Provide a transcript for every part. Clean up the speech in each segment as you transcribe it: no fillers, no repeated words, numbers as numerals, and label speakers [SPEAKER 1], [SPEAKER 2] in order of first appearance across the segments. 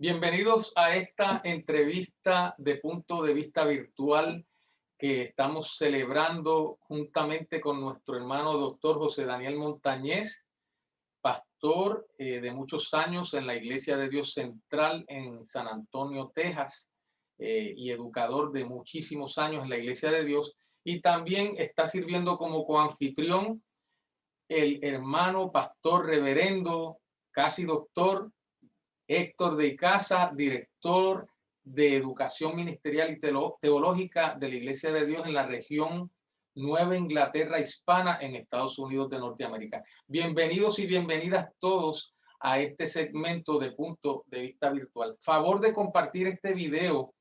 [SPEAKER 1] Bienvenidos a esta entrevista de punto de vista virtual que estamos celebrando juntamente con nuestro hermano doctor José Daniel Montañez, pastor de muchos años en la Iglesia de Dios Central en San Antonio, Texas, y educador de muchísimos años en la Iglesia de Dios. Y también está sirviendo como coanfitrión el hermano pastor reverendo, casi doctor, Héctor de Icaza, director de Educación Ministerial y Teológica de la Iglesia de Dios en la región Nueva Inglaterra Hispana en Estados Unidos de Norteamérica. Bienvenidos y bienvenidas todos a este segmento de punto de vista virtual. Favor de compartir este video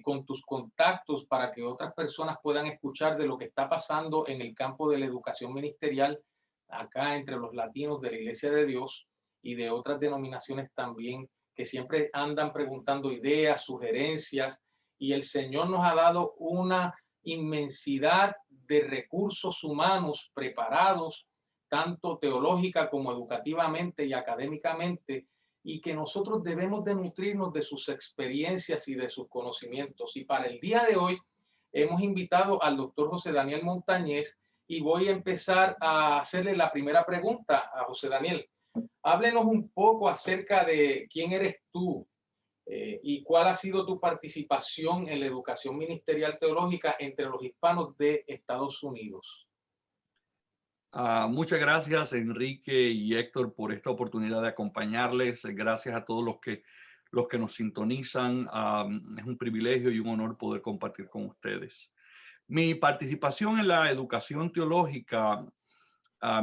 [SPEAKER 1] con tus contactos para que otras personas puedan escuchar de lo que está pasando en el campo de la educación ministerial acá entre los latinos de la Iglesia de Dios y de otras denominaciones también, que siempre andan preguntando ideas, sugerencias, y el Señor nos ha dado una inmensidad de recursos humanos preparados, tanto teológica como educativamente y académicamente, y que nosotros debemos de nutrirnos de sus experiencias y de sus conocimientos. Y para el día de hoy hemos invitado al doctor José Daniel Montañez y voy a empezar a hacerle la primera pregunta a José Daniel. Háblenos un poco acerca de quién eres tú y cuál ha sido tu participación en la educación ministerial teológica entre los hispanos de Estados Unidos.
[SPEAKER 2] Muchas gracias, Enrique y Héctor, por esta oportunidad de acompañarles. Gracias a todos los que nos sintonizan. Es un privilegio y un honor poder compartir con ustedes. Mi participación en la educación teológica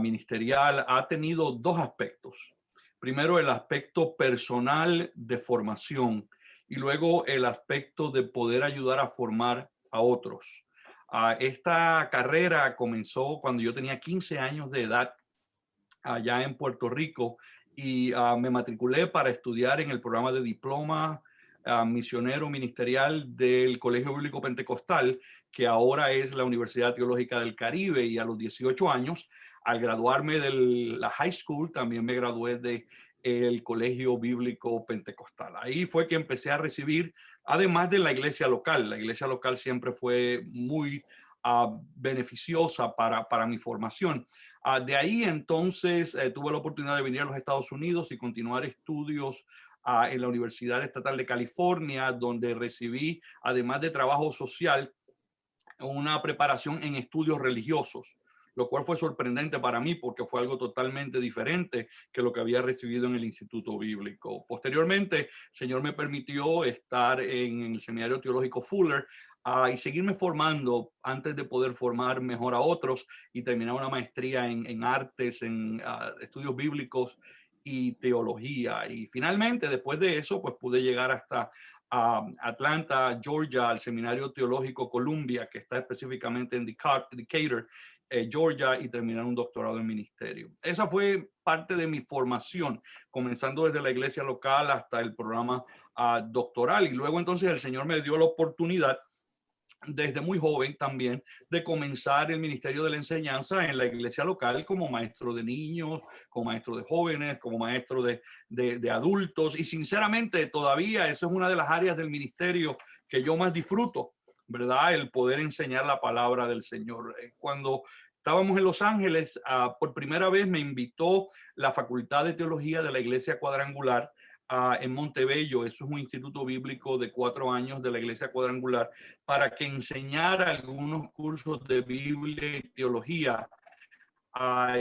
[SPEAKER 2] ministerial ha tenido dos aspectos. Primero, el aspecto personal de formación y luego el aspecto de poder ayudar a formar a otros. Esta carrera comenzó cuando yo tenía 15 años de edad allá en Puerto Rico y me matriculé para estudiar en el programa de diploma misionero ministerial del Colegio Bíblico Pentecostal, que ahora es la Universidad Teológica del Caribe. Y a los 18 años, al graduarme de la high school, también me gradué de el Colegio Bíblico Pentecostal. Ahí fue que empecé a recibir, además de la iglesia local. La iglesia local siempre fue muy beneficiosa para mi formación. De ahí entonces tuve la oportunidad de venir a los Estados Unidos y continuar estudios en la Universidad Estatal de California, donde recibí, además de trabajo social, una preparación en estudios religiosos, lo cual fue sorprendente para mí porque fue algo totalmente diferente que lo que había recibido en el Instituto Bíblico. Posteriormente, el Señor me permitió estar en el Seminario Teológico Fuller y seguirme formando antes de poder formar mejor a otros y terminar una maestría en artes, en estudios bíblicos y teología. Y finalmente, después de eso, pues pude llegar hasta Atlanta, Georgia, al Seminario Teológico Columbia, que está específicamente en Decatur, Georgia, y terminar un doctorado en ministerio. Esa fue parte de mi formación, comenzando desde la iglesia local hasta el programa doctoral. Y luego entonces el Señor me dio la oportunidad desde muy joven también de comenzar el ministerio de la enseñanza en la iglesia local como maestro de niños, como maestro de jóvenes, como maestro de adultos. Y sinceramente todavía eso es una de las áreas del ministerio que yo más disfruto, ¿verdad? El poder enseñar la palabra del Señor. Cuando estábamos en Los Ángeles, por primera vez me invitó la Facultad de Teología de la Iglesia Cuadrangular en Montebello. Eso es un instituto bíblico de 4 años de la Iglesia Cuadrangular, para que enseñara algunos cursos de Biblia y teología.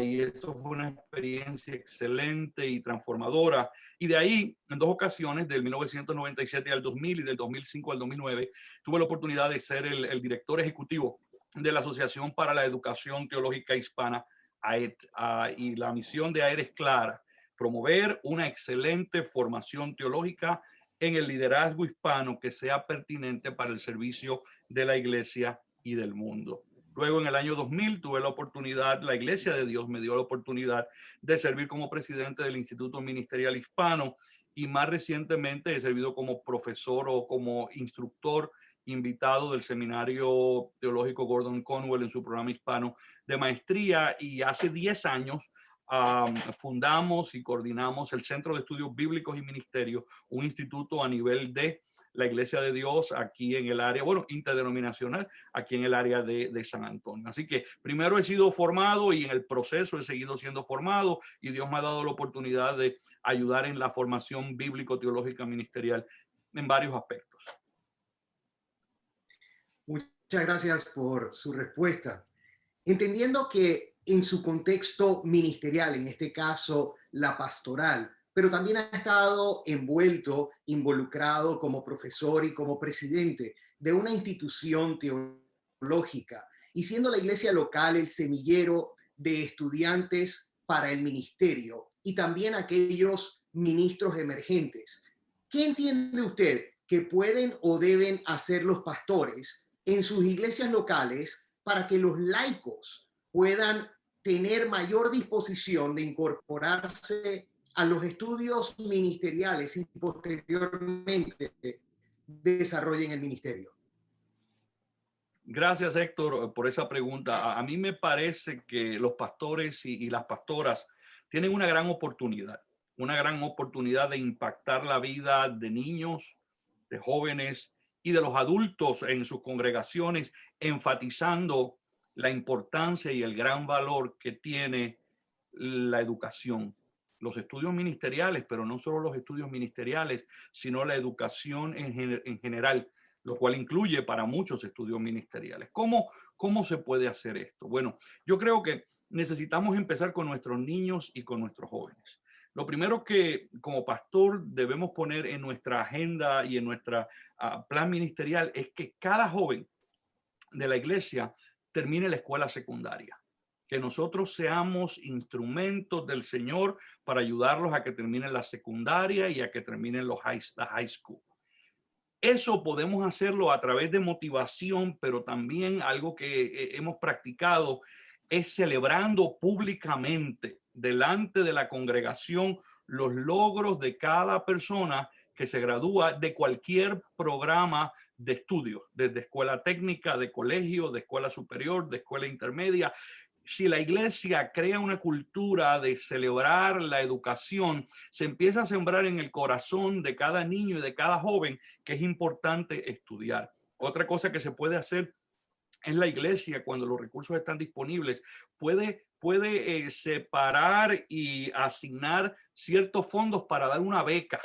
[SPEAKER 2] Y eso fue una experiencia excelente y transformadora. Y de ahí, en 2 ocasiones, del 1997 al 2000 y del 2005 al 2009, tuve la oportunidad de ser el director ejecutivo de la Asociación para la Educación Teológica Hispana, AET. Y la misión de AET es clara: promover una excelente formación teológica en el liderazgo hispano que sea pertinente para el servicio de la iglesia y del mundo. Luego, en el año 2000, tuve la oportunidad, la Iglesia de Dios me dio la oportunidad de servir como presidente del Instituto Ministerial Hispano, y más recientemente he servido como profesor o como instructor invitado del Seminario Teológico Gordon Conwell en su programa hispano de maestría. Y hace 10 años fundamos y coordinamos el Centro de Estudios Bíblicos y Ministerios, un instituto a nivel de la Iglesia de Dios aquí en el área, bueno, interdenominacional, aquí en el área de San Antonio. Así que primero he sido formado y en el proceso he seguido siendo formado y Dios me ha dado la oportunidad de ayudar en la formación bíblico-teológica ministerial en varios aspectos.
[SPEAKER 3] Muchas gracias por su respuesta. Entendiendo que en su contexto ministerial, en este caso la pastoral, pero también ha estado involucrado como profesor y como presidente de una institución teológica, y siendo la iglesia local el semillero de estudiantes para el ministerio y también aquellos ministros emergentes. ¿Qué entiende usted que pueden o deben hacer los pastores en sus iglesias locales para que los laicos puedan tener mayor disposición de incorporarse a los estudios ministeriales y posteriormente desarrollen el ministerio?
[SPEAKER 2] Gracias, Héctor, por esa pregunta. A mí me parece que los pastores y las pastoras tienen una gran oportunidad de impactar la vida de niños, de jóvenes y de los adultos en sus congregaciones, enfatizando la importancia y el gran valor que tiene la educación, los estudios ministeriales, pero no solo los estudios ministeriales, sino la educación en general, lo cual incluye para muchos estudios ministeriales. ¿Cómo se puede hacer esto? Bueno, yo creo que necesitamos empezar con nuestros niños y con nuestros jóvenes. Lo primero que como pastor debemos poner en nuestra agenda y en nuestra plan ministerial es que cada joven de la iglesia termine la escuela secundaria, que nosotros seamos instrumentos del Señor para ayudarlos a que terminen la secundaria y a que terminen la high school. Eso podemos hacerlo a través de motivación, pero también algo que hemos practicado es celebrando públicamente delante de la congregación los logros de cada persona que se gradúa de cualquier programa de estudios, desde escuela técnica, de colegio, de escuela superior, de escuela intermedia. Si la iglesia crea una cultura de celebrar la educación, se empieza a sembrar en el corazón de cada niño y de cada joven que es importante estudiar. Otra cosa que se puede hacer es la iglesia, cuando los recursos están disponibles, puede separar y asignar ciertos fondos para dar una beca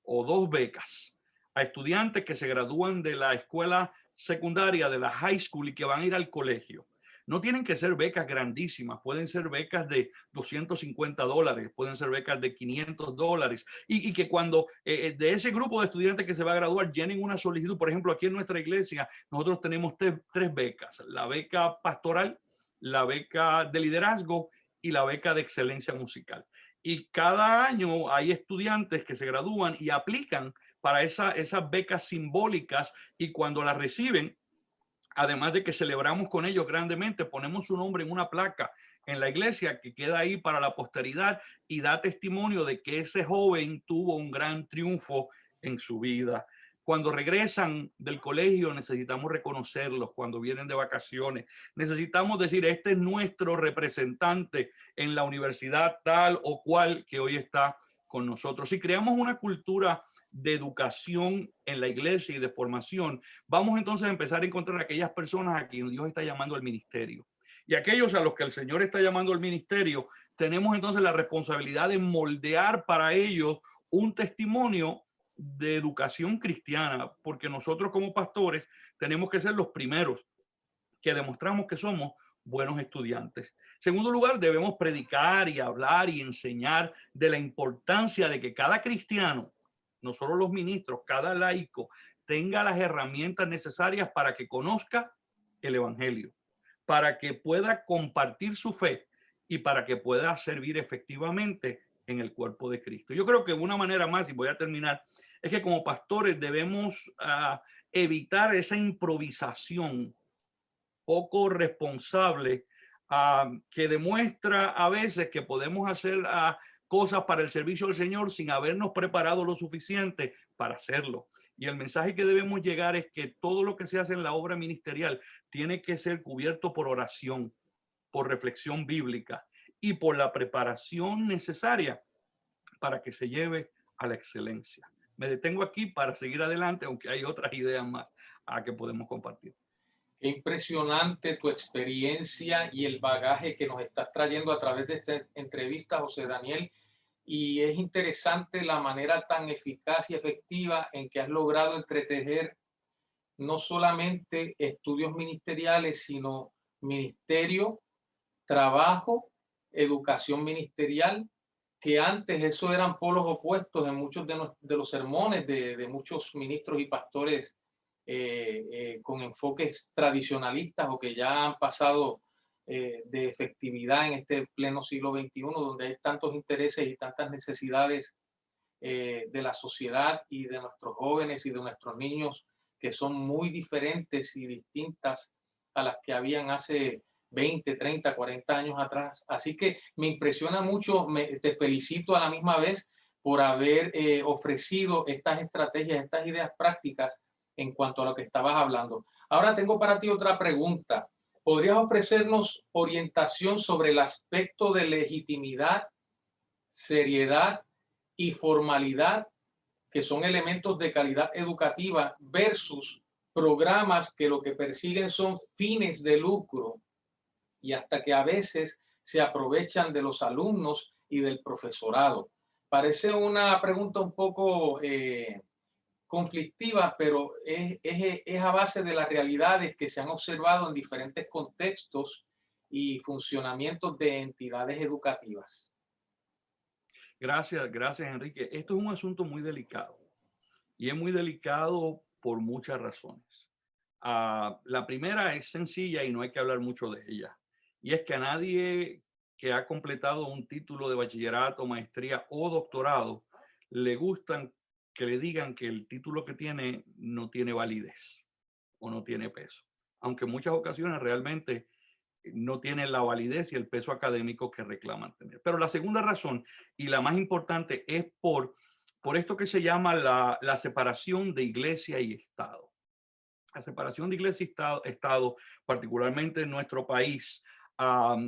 [SPEAKER 2] o dos becas a estudiantes que se gradúan de la escuela secundaria, de la high school y que van a ir al colegio. No tienen que ser becas grandísimas, pueden ser becas de $250, pueden ser becas de $500 y que cuando de ese grupo de estudiantes que se va a graduar llenen una solicitud. Por ejemplo, aquí en nuestra iglesia nosotros tenemos tres becas: la beca pastoral, la beca de liderazgo y la beca de excelencia musical. Y cada año hay estudiantes que se gradúan y aplican para esas becas simbólicas, y cuando las reciben, además de que celebramos con ellos grandemente, ponemos su nombre en una placa en la iglesia que queda ahí para la posteridad y da testimonio de que ese joven tuvo un gran triunfo en su vida. Cuando regresan del colegio necesitamos reconocerlos. Cuando vienen de vacaciones necesitamos decir: este es nuestro representante en la universidad tal o cual que hoy está con nosotros. Si creamos una cultura de educación en la iglesia y de formación, vamos entonces a empezar a encontrar aquellas personas a quienes Dios está llamando al ministerio. Y aquellos a los que el Señor está llamando al ministerio, tenemos entonces la responsabilidad de moldear para ellos un testimonio de educación cristiana, porque nosotros como pastores tenemos que ser los primeros que demostramos que somos buenos estudiantes. En segundo lugar, debemos predicar y hablar y enseñar de la importancia de que cada cristiano, no solo los ministros, cada laico, tenga las herramientas necesarias para que conozca el evangelio, para que pueda compartir su fe y para que pueda servir efectivamente en el cuerpo de Cristo. Yo creo que una manera más, y voy a terminar, es que como pastores debemos evitar esa improvisación poco responsable que demuestra a veces que podemos hacer cosas para el servicio del Señor sin habernos preparado lo suficiente para hacerlo. Y el mensaje que debemos llegar es que todo lo que se hace en la obra ministerial tiene que ser cubierto por oración, por reflexión bíblica y por la preparación necesaria para que se lleve a la excelencia. Me detengo aquí para seguir adelante, aunque hay otras ideas más que podemos compartir.
[SPEAKER 1] Qué impresionante tu experiencia y el bagaje que nos estás trayendo a través de esta entrevista, José Daniel. Y es interesante la manera tan eficaz y efectiva en que has logrado entretejer no solamente estudios ministeriales, sino ministerio, trabajo, educación ministerial, que antes eso eran polos opuestos en muchos de los sermones de muchos ministros y pastores con enfoques tradicionalistas o que ya han pasado de efectividad en este pleno siglo XXI, donde hay tantos intereses y tantas necesidades de la sociedad y de nuestros jóvenes y de nuestros niños que son muy diferentes y distintas a las que habían hace 20, 30, 40 años atrás. Así que me impresiona mucho, te felicito a la misma vez por haber ofrecido estas estrategias, estas ideas prácticas en cuanto a lo que estabas hablando. Ahora tengo para ti otra pregunta. ¿Podrías ofrecernos orientación sobre el aspecto de legitimidad, seriedad y formalidad, que son elementos de calidad educativa, versus programas que lo que persiguen son fines de lucro y hasta que a veces se aprovechan de los alumnos y del profesorado? Parece una pregunta un poco conflictiva, pero es a base de las realidades que se han observado en diferentes contextos y funcionamientos de entidades educativas.
[SPEAKER 2] Gracias, Enrique. Esto es un asunto muy delicado y es muy delicado por muchas razones. La primera es sencilla y no hay que hablar mucho de ella. Y es que a nadie que ha completado un título de bachillerato, maestría o doctorado le gustan que le digan que el título que tiene no tiene validez o no tiene peso. Aunque en muchas ocasiones realmente no tienen la validez y el peso académico que reclaman tener. Pero la segunda razón y la más importante es por esto que se llama la separación de iglesia y Estado. La separación de iglesia y Estado, particularmente en nuestro país,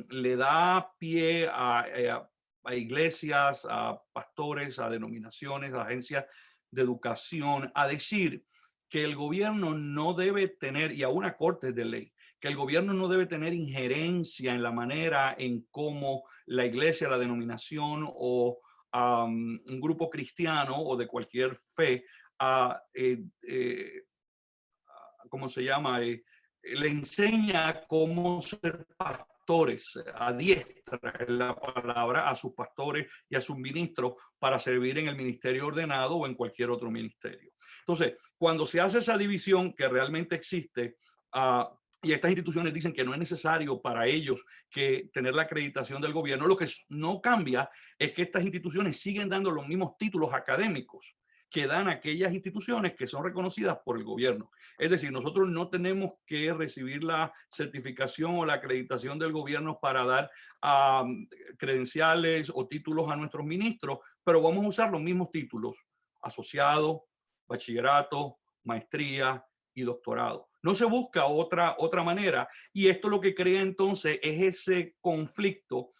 [SPEAKER 2] le da pie a iglesias, a pastores, a denominaciones, a agencias de educación, a decir que el gobierno no debe tener, y a una corte de ley, que el gobierno no debe tener injerencia en la manera en cómo la iglesia, la denominación o un grupo cristiano o de cualquier fe, ¿cómo se llama? Le enseña cómo ser pastores, adiestra la palabra a sus pastores y a sus ministros para servir en el ministerio ordenado o en cualquier otro ministerio. Entonces, cuando se hace esa división que realmente existe, y estas instituciones dicen que no es necesario para ellos que tener la acreditación del gobierno, lo que no cambia es que estas instituciones siguen dando los mismos títulos académicos que dan aquellas instituciones que son reconocidas por el gobierno. Es decir, nosotros no tenemos que recibir la certificación o la acreditación del gobierno para dar credenciales o títulos a nuestros ministros, pero vamos a usar los mismos títulos: asociado, bachillerato, maestría y doctorado. No se busca otra manera, y esto lo que crea entonces es ese conflicto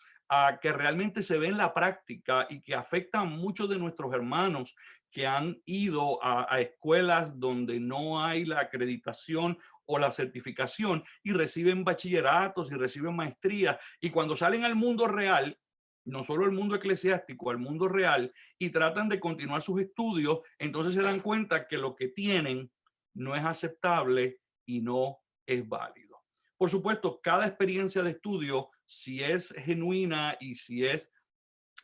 [SPEAKER 2] que realmente se ve en la práctica y que afecta a muchos de nuestros hermanos que han ido a escuelas donde no hay la acreditación o la certificación y reciben bachilleratos y reciben maestrías, y cuando salen al mundo real, no solo el mundo eclesiástico, al mundo real, y tratan de continuar sus estudios, entonces se dan cuenta que lo que tienen no es aceptable y no es válido. Por supuesto, cada experiencia de estudio, si es genuina y si es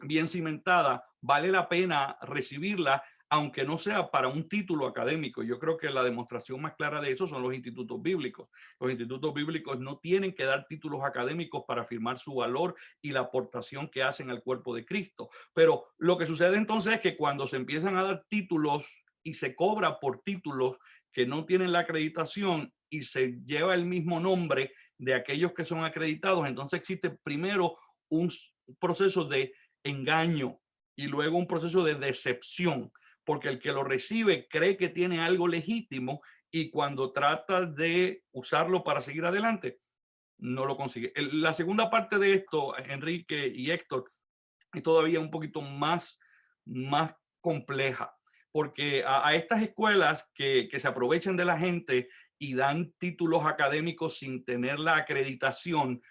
[SPEAKER 2] bien cimentada, vale la pena recibirla, aunque no sea para un título académico. Yo creo que la demostración más clara de eso son los institutos bíblicos. Los institutos bíblicos no tienen que dar títulos académicos para afirmar su valor y la aportación que hacen al cuerpo de Cristo. Pero lo que sucede entonces es que cuando se empiezan a dar títulos y se cobra por títulos que no tienen la acreditación y se lleva el mismo nombre de aquellos que son acreditados, entonces existe primero un proceso de engaño y luego un proceso de decepción, porque el que lo recibe cree que tiene algo legítimo y cuando trata de usarlo para seguir adelante, no lo consigue. La segunda parte de esto, Enrique y Héctor, es todavía un poquito más compleja, porque a estas escuelas que se aprovechan de la gente y dan títulos académicos sin tener la acreditación,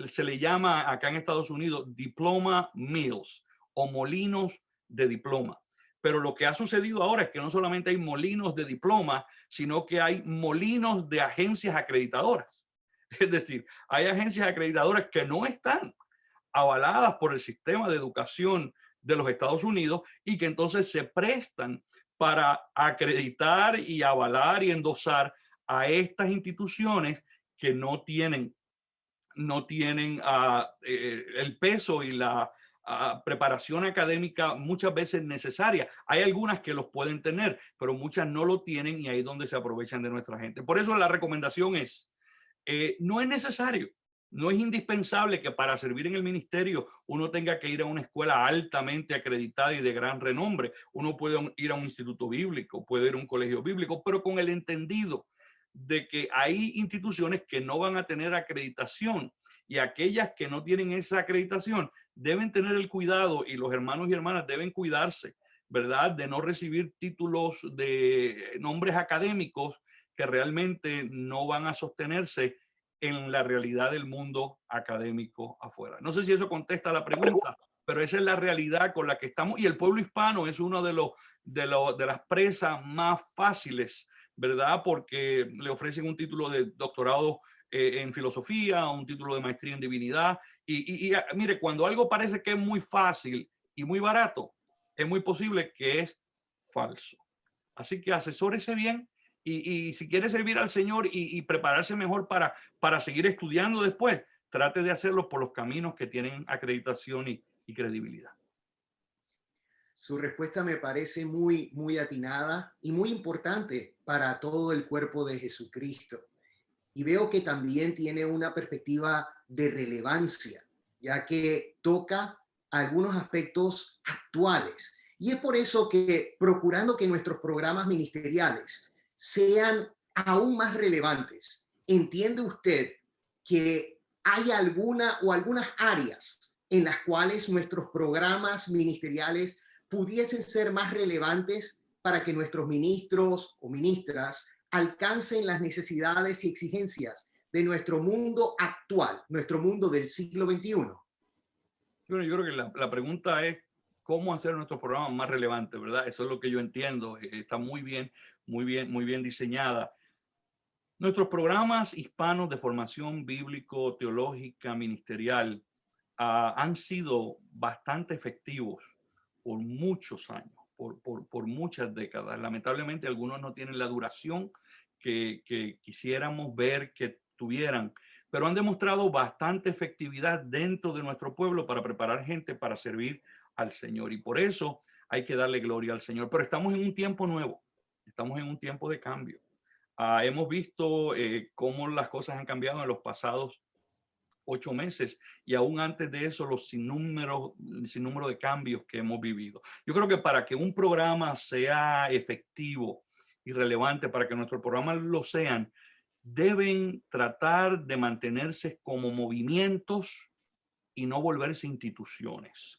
[SPEAKER 2] se le llama acá en Estados Unidos diploma mills o molinos de diploma. Pero lo que ha sucedido ahora es que no solamente hay molinos de diploma, sino que hay molinos de agencias acreditadoras. Es decir, hay agencias acreditadoras que no están avaladas por el sistema de educación de los Estados Unidos y que entonces se prestan para acreditar y avalar y endosar a estas instituciones que no tienen el peso y la preparación académica muchas veces necesaria. Hay algunas que los pueden tener, pero muchas no lo tienen y ahí es donde se aprovechan de nuestra gente. Por eso la recomendación es, no es necesario, no es indispensable que para servir en el ministerio uno tenga que ir a una escuela altamente acreditada y de gran renombre. Uno puede ir a un instituto bíblico, puede ir a un colegio bíblico, pero con el entendido de que hay instituciones que no van a tener acreditación y aquellas que no tienen esa acreditación deben tener el cuidado, y los hermanos y hermanas deben cuidarse, ¿verdad?, de no recibir títulos de nombres académicos que realmente no van a sostenerse en la realidad del mundo académico afuera. No sé si eso contesta la pregunta, pero esa es la realidad con la que estamos, y el pueblo hispano es uno de las presas más fáciles, ¿verdad? Porque le ofrecen un título de doctorado en filosofía, un título de maestría en divinidad. Y mire, cuando algo parece que es muy fácil y muy barato, es muy posible que es falso. Así que asesórese bien y si quiere servir al Señor y prepararse mejor para seguir estudiando después, trate de hacerlo por los caminos que tienen acreditación y credibilidad.
[SPEAKER 3] Su respuesta me parece muy atinada y muy importante para todo el cuerpo de Jesucristo. Y veo que también tiene una perspectiva de relevancia, ya que toca algunos aspectos actuales. Y es por eso que procurando que nuestros programas ministeriales sean aún más relevantes, ¿entiende usted que hay alguna o algunas áreas en las cuales nuestros programas ministeriales pudiesen ser más relevantes para que nuestros ministros o ministras alcancen las necesidades y exigencias de nuestro mundo actual, nuestro mundo del siglo XXI?
[SPEAKER 2] Bueno, yo creo que la pregunta es cómo hacer nuestros programas más relevantes, ¿verdad? Eso es lo que yo entiendo. Está muy bien diseñada. Nuestros programas hispanos de formación bíblico, teológica, ministerial han sido bastante efectivos por muchos años, por muchas décadas. Lamentablemente algunos no tienen la duración que quisiéramos ver que tuvieran, pero han demostrado bastante efectividad dentro de nuestro pueblo para preparar gente para servir al Señor. Y por eso hay que darle gloria al Señor. Pero estamos en un tiempo nuevo, estamos en un tiempo de cambio. Hemos visto cómo las cosas han cambiado en los pasados 8 meses y aún antes de eso los sinnúmero de cambios que hemos vivido. Yo creo que para que un programa sea efectivo y relevante, para que nuestros programas lo sean, deben tratar de mantenerse como movimientos y no volverse instituciones.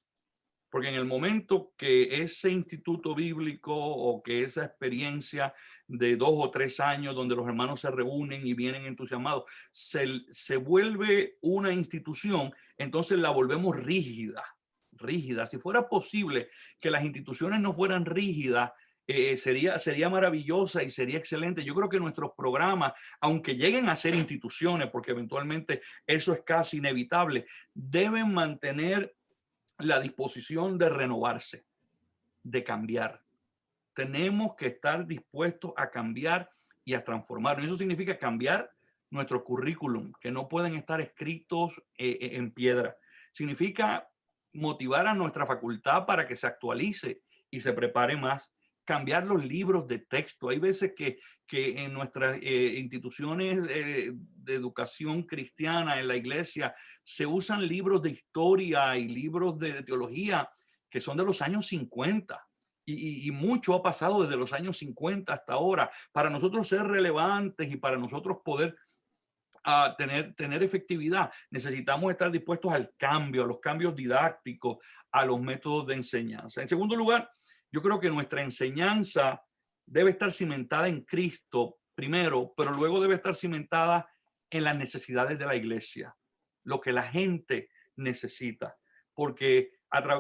[SPEAKER 2] Porque en el momento que ese instituto bíblico o que esa experiencia de 2 o 3 años donde los hermanos se reúnen y vienen entusiasmados, se vuelve una institución, entonces la volvemos rígida. Si fuera posible que las instituciones no fueran rígidas, sería maravillosa y sería excelente. Yo creo que nuestros programas, aunque lleguen a ser instituciones, porque eventualmente eso es casi inevitable, deben mantener la disposición de renovarse, de cambiar. Tenemos que estar dispuestos a cambiar y a transformar. Eso significa cambiar nuestro currículum, que no pueden estar escritos en piedra. Significa motivar a nuestra facultad para que se actualice y se prepare más. Cambiar los libros de texto. Hay veces que en nuestras instituciones de educación cristiana, en la iglesia, se usan libros de historia y libros de teología que son de los años 50. Y mucho ha pasado desde los años 50 hasta ahora. Para nosotros ser relevantes y para nosotros poder a tener efectividad. Necesitamos estar dispuestos al cambio, a los cambios didácticos, a los métodos de enseñanza. En segundo lugar, yo creo que nuestra enseñanza debe estar cimentada en Cristo primero, pero luego debe estar cimentada en las necesidades de la iglesia, lo que la gente necesita. Porque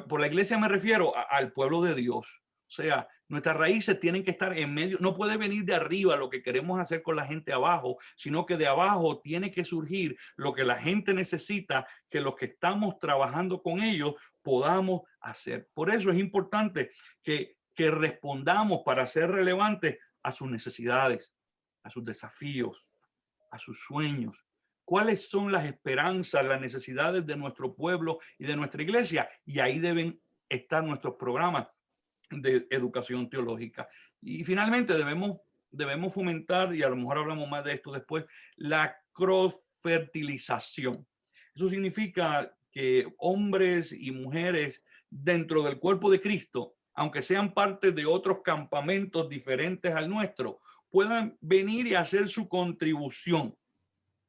[SPEAKER 2] por la iglesia me refiero al pueblo de Dios. O sea, nuestras raíces tienen que estar en medio, no puede venir de arriba lo que queremos hacer con la gente abajo, sino que de abajo tiene que surgir lo que la gente necesita, que los que estamos trabajando con ellos podamos hacer. Por eso es importante que respondamos para ser relevantes a sus necesidades, a sus desafíos, a sus sueños. ¿Cuáles son las esperanzas, las necesidades de nuestro pueblo y de nuestra iglesia? Y ahí deben estar nuestros programas de educación teológica. Y finalmente debemos fomentar, y a lo mejor hablamos más de esto después, la cross-fertilización. Eso significa que hombres y mujeres dentro del cuerpo de Cristo, aunque sean parte de otros campamentos diferentes al nuestro, puedan venir y hacer su contribución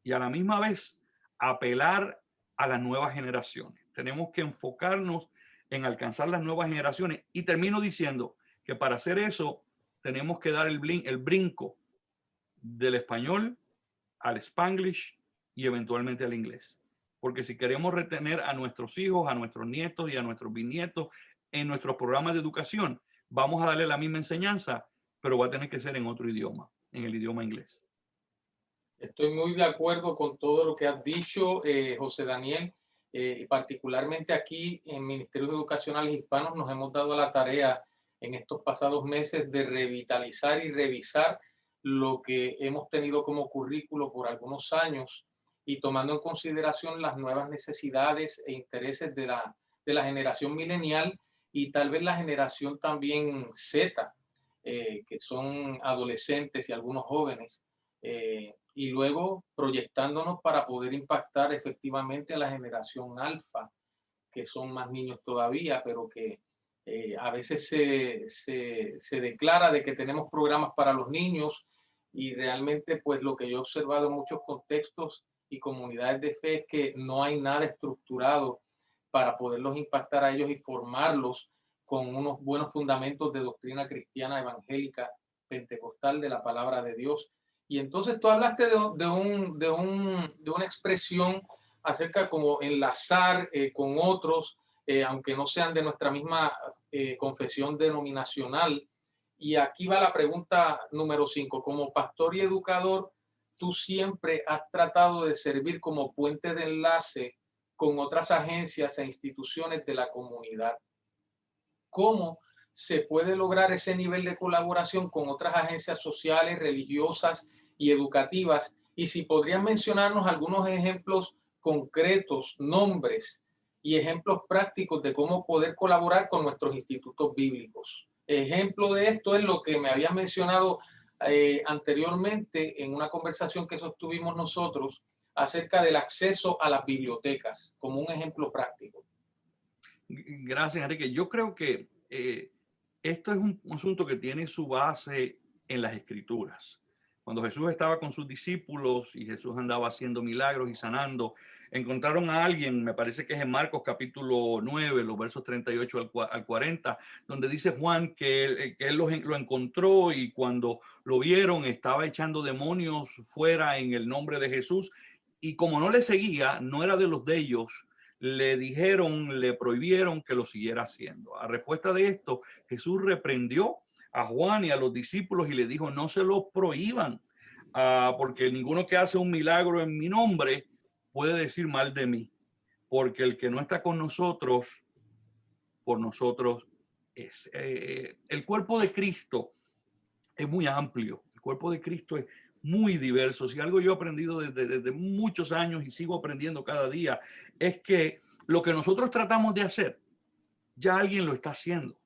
[SPEAKER 2] y a la misma vez apelar a las nuevas generaciones. Tenemos que enfocarnos en alcanzar las nuevas generaciones. Y termino diciendo que para hacer eso tenemos que dar el brinco del español al Spanglish y eventualmente al inglés. Porque si queremos retener a nuestros hijos, a nuestros nietos y a nuestros bisnietos en nuestros programas de educación, vamos a darle la misma enseñanza, pero va a tener que ser en otro idioma, en el idioma inglés.
[SPEAKER 1] Estoy muy de acuerdo con todo lo que has dicho, José Daniel. Particularmente aquí en Ministerios Educacionales Hispanos nos hemos dado la tarea en estos pasados meses de revitalizar y revisar lo que hemos tenido como currículo por algunos años y tomando en consideración las nuevas necesidades e intereses de la generación milenial y tal vez la generación también Z, que son adolescentes y algunos jóvenes. Y luego proyectándonos para poder impactar efectivamente a la generación alfa, que son más niños todavía, pero que a veces se declara de que tenemos programas para los niños y realmente pues lo que yo he observado en muchos contextos y comunidades de fe es que no hay nada estructurado para poderlos impactar a ellos y formarlos con unos buenos fundamentos de doctrina cristiana evangélica pentecostal de la palabra de Dios. Y entonces tú hablaste de una expresión acerca como enlazar con otros, aunque no sean de nuestra misma confesión denominacional. Y aquí va la pregunta número 5. Como pastor y educador, tú siempre has tratado de servir como puente de enlace con otras agencias e instituciones de la comunidad. ¿Cómo se puede lograr ese nivel de colaboración con otras agencias sociales, religiosas y educativas? Y si podrían mencionarnos algunos ejemplos concretos, nombres y ejemplos prácticos de cómo poder colaborar con nuestros institutos bíblicos. Ejemplo de esto es lo que me habías mencionado anteriormente en una conversación que sostuvimos nosotros acerca del acceso a las bibliotecas, como un ejemplo práctico.
[SPEAKER 2] Gracias, Enrique. Yo creo que esto es un asunto que tiene su base en las Escrituras. Cuando Jesús estaba con sus discípulos y Jesús andaba haciendo milagros y sanando, encontraron a alguien, me parece que es en Marcos capítulo 9, los versos 38 al 40, donde dice Juan que él lo encontró y cuando lo vieron estaba echando demonios fuera en el nombre de Jesús y como no le seguía, no era de los de ellos, le prohibieron que lo siguiera haciendo. A respuesta de esto, Jesús reprendió a Juan y a los discípulos y le dijo, no se lo prohíban, porque ninguno que hace un milagro en mi nombre puede decir mal de mí, porque el que no está con nosotros, por nosotros es. El cuerpo de Cristo es muy amplio, el cuerpo de Cristo es muy diverso. Si algo yo he aprendido desde muchos años y sigo aprendiendo cada día, es que lo que nosotros tratamos de hacer, ya alguien lo está haciendo.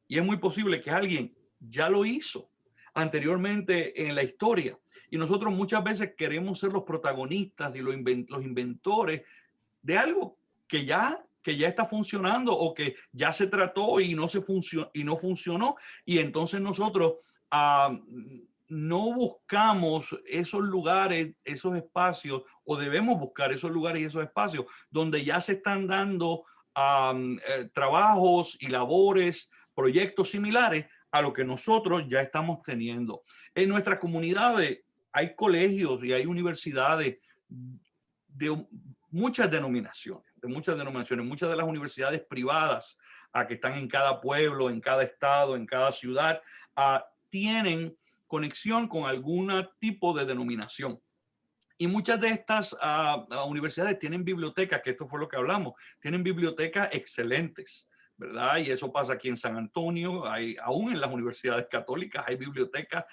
[SPEAKER 2] Y es muy posible que alguien ya lo hizo anteriormente en la historia. Y nosotros muchas veces queremos ser los protagonistas y los inventores de algo que ya está funcionando o que ya se trató y no funcionó. Y entonces nosotros no buscamos esos lugares, esos espacios, o debemos buscar esos lugares y esos espacios donde ya se están dando trabajos y labores, proyectos similares a lo que nosotros ya estamos teniendo. En nuestras comunidades hay colegios y hay universidades de muchas denominaciones, muchas de las universidades privadas que están en cada pueblo, en cada estado, en cada ciudad, tienen conexión con algún tipo de denominación. Y muchas de estas universidades tienen bibliotecas, que esto fue lo que hablamos, tienen bibliotecas excelentes, ¿verdad? Y eso pasa aquí en San Antonio, aún en las universidades católicas hay bibliotecas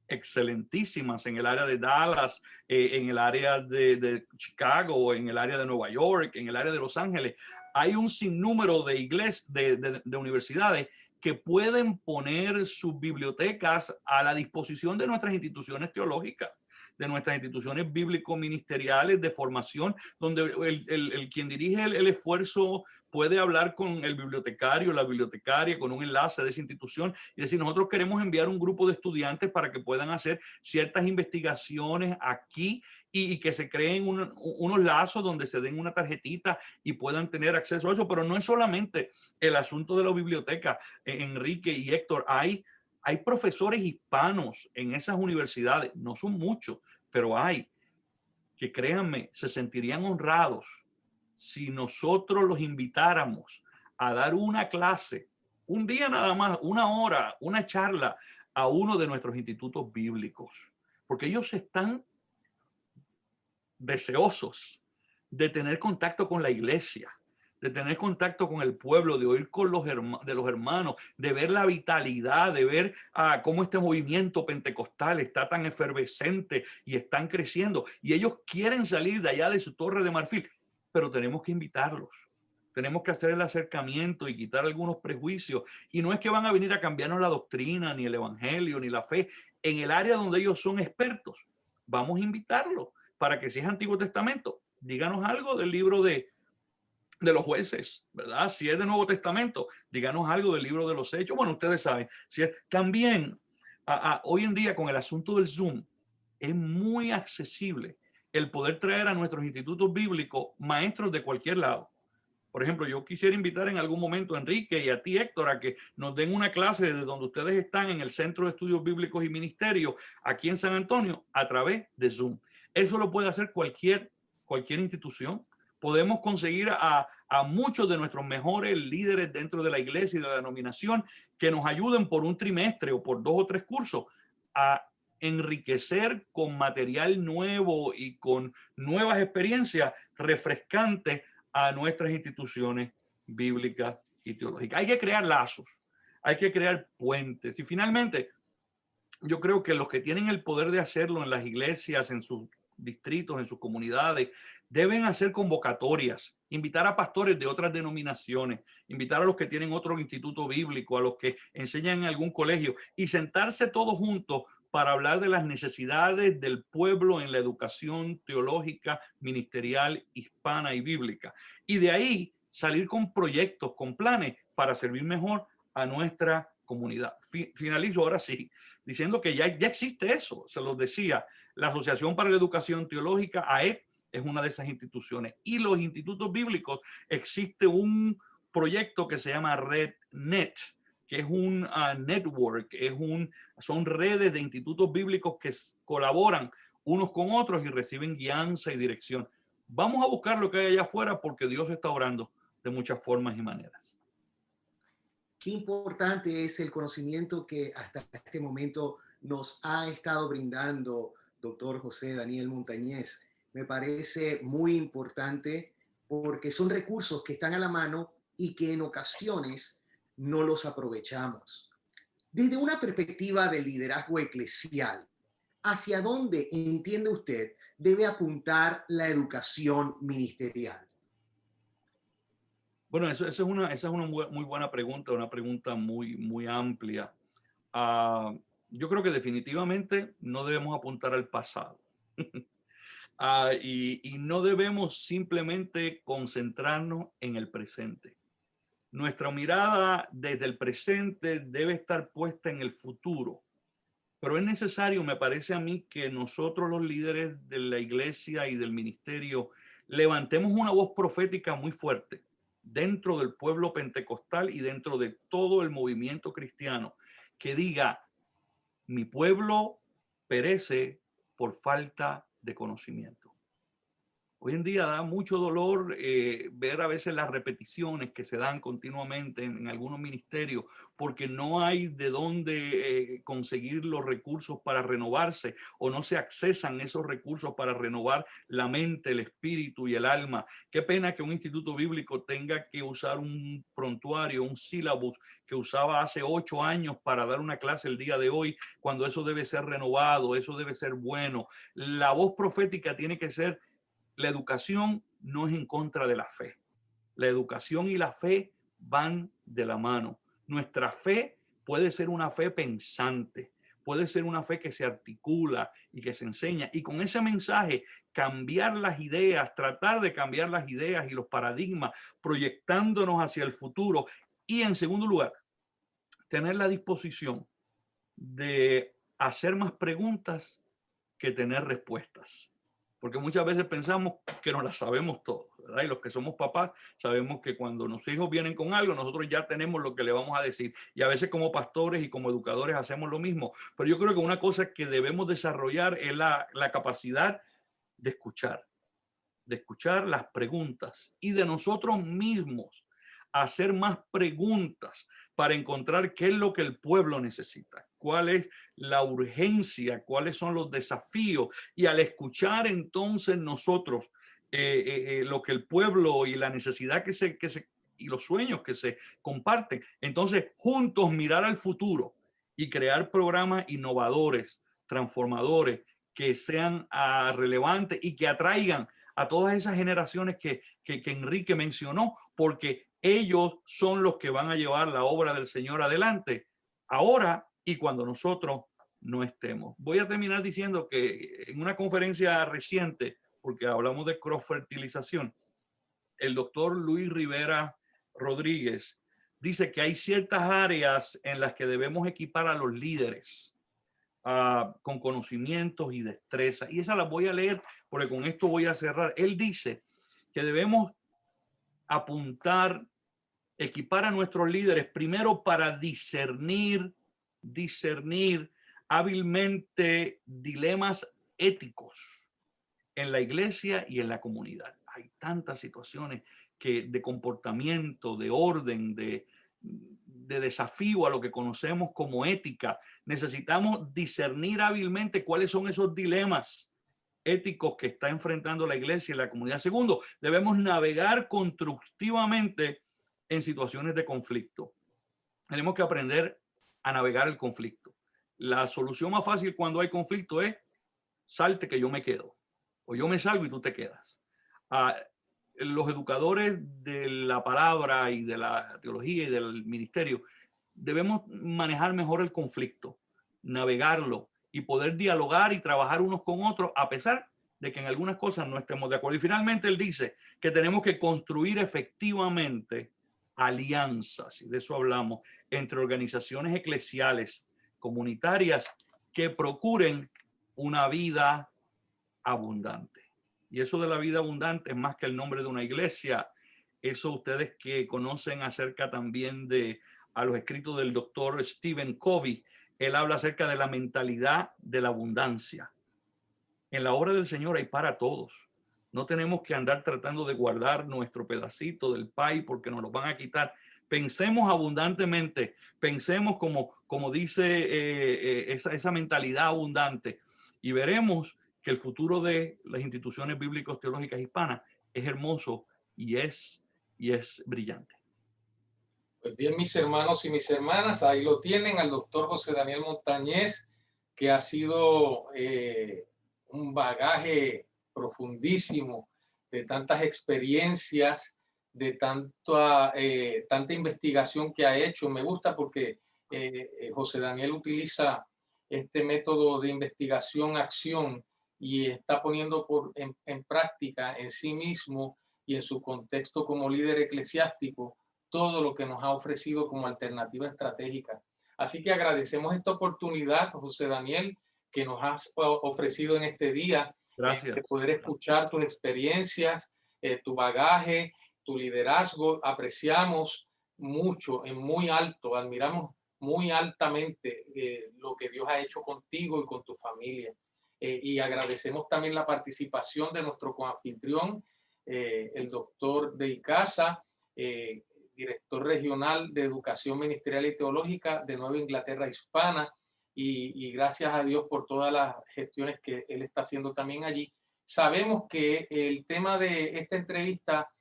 [SPEAKER 2] excelentísimas en el área de Dallas, en el área de Chicago, en el área de Nueva York, en el área de Los Ángeles. Hay un sinnúmero de iglesias, de universidades que pueden poner sus bibliotecas a la disposición de nuestras instituciones teológicas, de nuestras instituciones bíblico-ministeriales de formación, donde quien dirige el esfuerzo puede hablar con el bibliotecario, la bibliotecaria, con un enlace de esa institución y decir, nosotros queremos enviar un grupo de estudiantes para que puedan hacer ciertas investigaciones aquí y que se creen unos lazos donde se den una tarjetita y puedan tener acceso a eso. Pero no es solamente el asunto de la biblioteca, Enrique y Héctor, hay profesores hispanos en esas universidades, no son muchos, pero hay, que créanme, se sentirían honrados si nosotros los invitáramos a dar una clase, un día nada más, una hora, una charla a uno de nuestros institutos bíblicos, porque ellos están deseosos de tener contacto con la iglesia, de tener contacto con el pueblo, de oír con los hermanos, de ver la vitalidad, de ver cómo este movimiento pentecostal está tan efervescente y están creciendo. Y ellos quieren salir de allá de su torre de marfil, pero tenemos que invitarlos. Tenemos que hacer el acercamiento y quitar algunos prejuicios. Y no es que van a venir a cambiarnos la doctrina, ni el evangelio, ni la fe. En el área donde ellos son expertos, vamos a invitarlos para que si es Antiguo Testamento, díganos algo del libro de los jueces, ¿verdad? Si es de Nuevo Testamento, díganos algo del libro de los Hechos. Bueno, ustedes saben. Si es, también, hoy en día con el asunto del Zoom, es muy accesible el poder traer a nuestros institutos bíblicos maestros de cualquier lado. Por ejemplo, yo quisiera invitar en algún momento a Enrique y a ti, Héctor, a que nos den una clase desde donde ustedes están en el Centro de Estudios Bíblicos y Ministerios, aquí en San Antonio, a través de Zoom. Eso lo puede hacer cualquier institución. Podemos conseguir a muchos de nuestros mejores líderes dentro de la iglesia y de la denominación que nos ayuden por un trimestre o por 2 o 3 cursos a enriquecer con material nuevo y con nuevas experiencias refrescantes a nuestras instituciones bíblicas y teológicas. Hay que crear lazos, hay que crear puentes y finalmente yo creo que los que tienen el poder de hacerlo en las iglesias, en sus distritos, en sus comunidades, deben hacer convocatorias, invitar a pastores de otras denominaciones, invitar a los que tienen otro instituto bíblico, a los que enseñan en algún colegio y sentarse todos juntos para hablar de las necesidades del pueblo en la educación teológica, ministerial, hispana y bíblica. Y de ahí salir con proyectos, con planes para servir mejor a nuestra comunidad. Finalizo ahora sí, diciendo que ya existe eso, se los decía, la Asociación para la Educación Teológica, AET, es una de esas instituciones. Y los institutos bíblicos, existe un proyecto que se llama RedNet, que es un network, son redes de institutos bíblicos que colaboran unos con otros y reciben guianza y dirección. Vamos a buscar lo que hay allá afuera porque Dios está obrando de muchas formas y maneras.
[SPEAKER 3] Qué importante es el conocimiento que hasta este momento nos ha estado brindando doctor José Daniel Montañez. Me parece muy importante porque son recursos que están a la mano y que en ocasiones no los aprovechamos. Desde una perspectiva de liderazgo eclesial, ¿hacia dónde entiende usted debe apuntar la educación ministerial?
[SPEAKER 2] Bueno, esa es una muy buena pregunta, una pregunta muy amplia. Yo creo que definitivamente no debemos apuntar al pasado. Y no debemos simplemente concentrarnos en el presente. Nuestra mirada desde el presente debe estar puesta en el futuro, Pero es necesario, me parece a mí, que nosotros los líderes de la iglesia y del ministerio levantemos una voz profética muy fuerte dentro del pueblo pentecostal y dentro de todo el movimiento cristiano, que diga: mi pueblo perece por falta de conocimiento. Hoy en día da mucho dolor ver a veces las repeticiones que se dan continuamente en algunos ministerios, porque no hay de dónde conseguir los recursos para renovarse, o no se accesan esos recursos para renovar la mente, el espíritu y el alma. Qué pena que un instituto bíblico tenga que usar un prontuario, un sílabus que usaba hace 8 años para dar una clase el día de hoy, cuando eso debe ser renovado, eso debe ser bueno. La voz profética tiene que ser: la educación no es en contra de la fe. La educación y la fe van de la mano. Nuestra fe puede ser una fe pensante, puede ser una fe que se articula y que se enseña, y con ese mensaje cambiar las ideas, tratar de cambiar las ideas y los paradigmas, proyectándonos hacia el futuro. Y en segundo lugar, tener la disposición de hacer más preguntas que tener respuestas. Porque muchas veces pensamos que nos las sabemos todo, ¿verdad? Y los que somos papás sabemos que cuando nuestros hijos vienen con algo, nosotros ya tenemos lo que le vamos a decir. Y a veces como pastores y como educadores hacemos lo mismo. Pero yo creo que una cosa que debemos desarrollar es la capacidad de escuchar las preguntas y de nosotros mismos hacer más preguntas para encontrar qué es lo que el pueblo necesita, cuál es la urgencia, cuáles son los desafíos, y al escuchar entonces nosotros lo que el pueblo y la necesidad y los sueños que se comparten, entonces juntos mirar al futuro y crear programas innovadores, transformadores, que sean relevantes y que atraigan a todas esas generaciones que Enrique mencionó, porque ellos son los que van a llevar la obra del Señor adelante, ahora y cuando nosotros no estemos. Voy a terminar diciendo que en una conferencia reciente, porque hablamos de cross-fertilización, el doctor Luis Rivera Rodríguez dice que hay ciertas áreas en las que debemos equipar a los líderes con conocimientos y destreza. Y esa la voy a leer porque con esto voy a cerrar. Él dice que debemos apuntar, equipar a nuestros líderes primero para discernir hábilmente dilemas éticos en la iglesia y en la comunidad. Hay tantas situaciones de comportamiento, de orden, de desafío a lo que conocemos como ética. Necesitamos discernir hábilmente cuáles son esos dilemas éticos que está enfrentando la iglesia y la comunidad. Segundo, debemos navegar constructivamente en situaciones de conflicto. Tenemos que aprender a navegar el conflicto. La solución más fácil cuando hay conflicto es: salte que yo me quedo, o yo me salgo y tú te quedas. Los educadores de la palabra y de la teología y del ministerio debemos manejar mejor el conflicto, navegarlo y poder dialogar y trabajar unos con otros, a pesar de que en algunas cosas no estemos de acuerdo. Y finalmente él dice que tenemos que construir efectivamente alianzas, y de eso hablamos, entre organizaciones eclesiales, comunitarias, que procuren una vida abundante. Y eso de la vida abundante es más que el nombre de una iglesia. Eso ustedes que conocen acerca también de los escritos del doctor Stephen Covey, él habla acerca de la mentalidad de la abundancia. En la obra del Señor hay para todos. No tenemos que andar tratando de guardar nuestro pedacito del pay porque nos lo van a quitar. Pensemos abundantemente, pensemos como dice esa mentalidad abundante, y veremos que el futuro de las instituciones bíblicos teológicas hispanas es hermoso y es brillante.
[SPEAKER 1] Pues bien, mis hermanos y mis hermanas, ahí lo tienen al doctor José Daniel Montañez, que ha sido un bagaje profundísimo de tantas experiencias, de tanta investigación que ha hecho. Me gusta porque José Daniel utiliza este método de investigación-acción y está poniendo en práctica en sí mismo y en su contexto como líder eclesiástico todo lo que nos ha ofrecido como alternativa estratégica. Así que agradecemos esta oportunidad, José Daniel, que nos has ofrecido en este día,
[SPEAKER 2] Gracias.
[SPEAKER 1] de poder escuchar tus experiencias, tu bagaje, tu liderazgo. Apreciamos mucho, en muy alto, admiramos muy altamente lo que Dios ha hecho contigo y con tu familia. Y agradecemos también la participación de nuestro coanfitrión, el doctor de Icaza, director regional de Educación Ministerial y Teológica de Nueva Inglaterra Hispana, y gracias a Dios por todas las gestiones que él está haciendo también allí. Sabemos que el tema de esta entrevista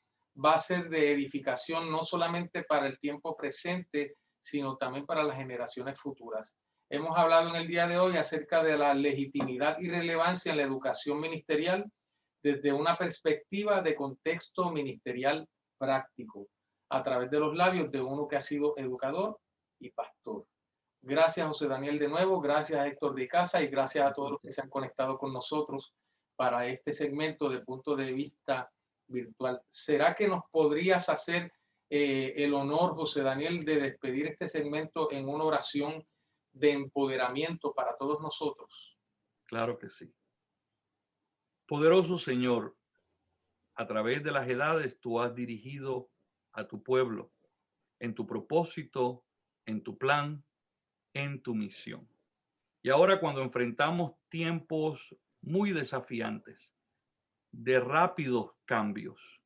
[SPEAKER 1] va a ser de edificación no solamente para el tiempo presente, sino también para las generaciones futuras. Hemos hablado en el día de hoy acerca de la legitimidad y relevancia en la educación ministerial desde una perspectiva de contexto ministerial práctico, a través de los labios de uno que ha sido educador y pastor. Gracias, José Daniel, de nuevo. Gracias a Héctor de Icaza y gracias a todos los que se han conectado con nosotros para este segmento de Punto de Vista Virtual. ¿Será que nos podrías hacer el honor, José Daniel, de despedir este segmento en una oración de empoderamiento para todos nosotros?
[SPEAKER 2] Claro que sí. Poderoso Señor, a través de las edades tú has dirigido a tu pueblo en tu propósito, en tu plan, en tu misión. Y ahora cuando enfrentamos tiempos muy desafiantes, de rápidos cambios,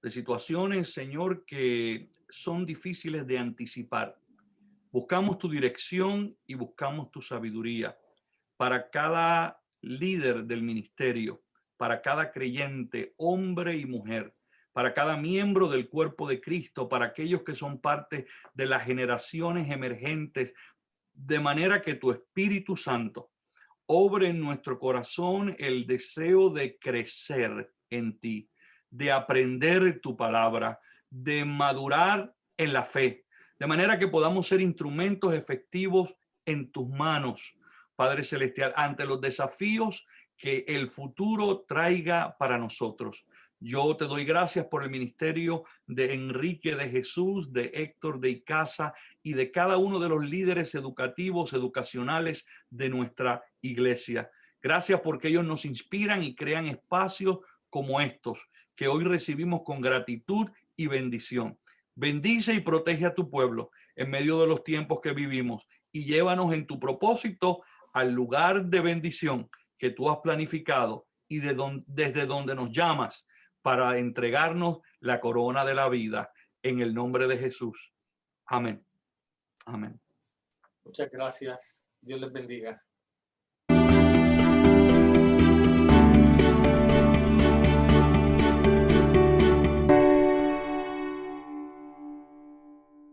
[SPEAKER 2] de situaciones, Señor, que son difíciles de anticipar, buscamos tu dirección y buscamos tu sabiduría para cada líder del ministerio, para cada creyente, hombre y mujer, para cada miembro del cuerpo de Cristo, para aquellos que son parte de las generaciones emergentes, de manera que tu Espíritu Santo obre en nuestro corazón el deseo de crecer en ti, de aprender tu palabra, de madurar en la fe, de manera que podamos ser instrumentos efectivos en tus manos, Padre Celestial, ante los desafíos que el futuro traiga para nosotros. Yo te doy gracias por el ministerio de Enrique de Jesús, de Héctor de Icaza y de cada uno de los líderes educativos, educacionales de nuestra iglesia. Gracias porque ellos nos inspiran y crean espacios como estos que hoy recibimos con gratitud y bendición. Bendice y protege a tu pueblo en medio de los tiempos que vivimos y llévanos en tu propósito al lugar de bendición que tú has planificado y desde donde nos llamas para entregarnos la corona de la vida en el nombre de Jesús. Amén. Amén.
[SPEAKER 1] Muchas gracias. Dios les bendiga.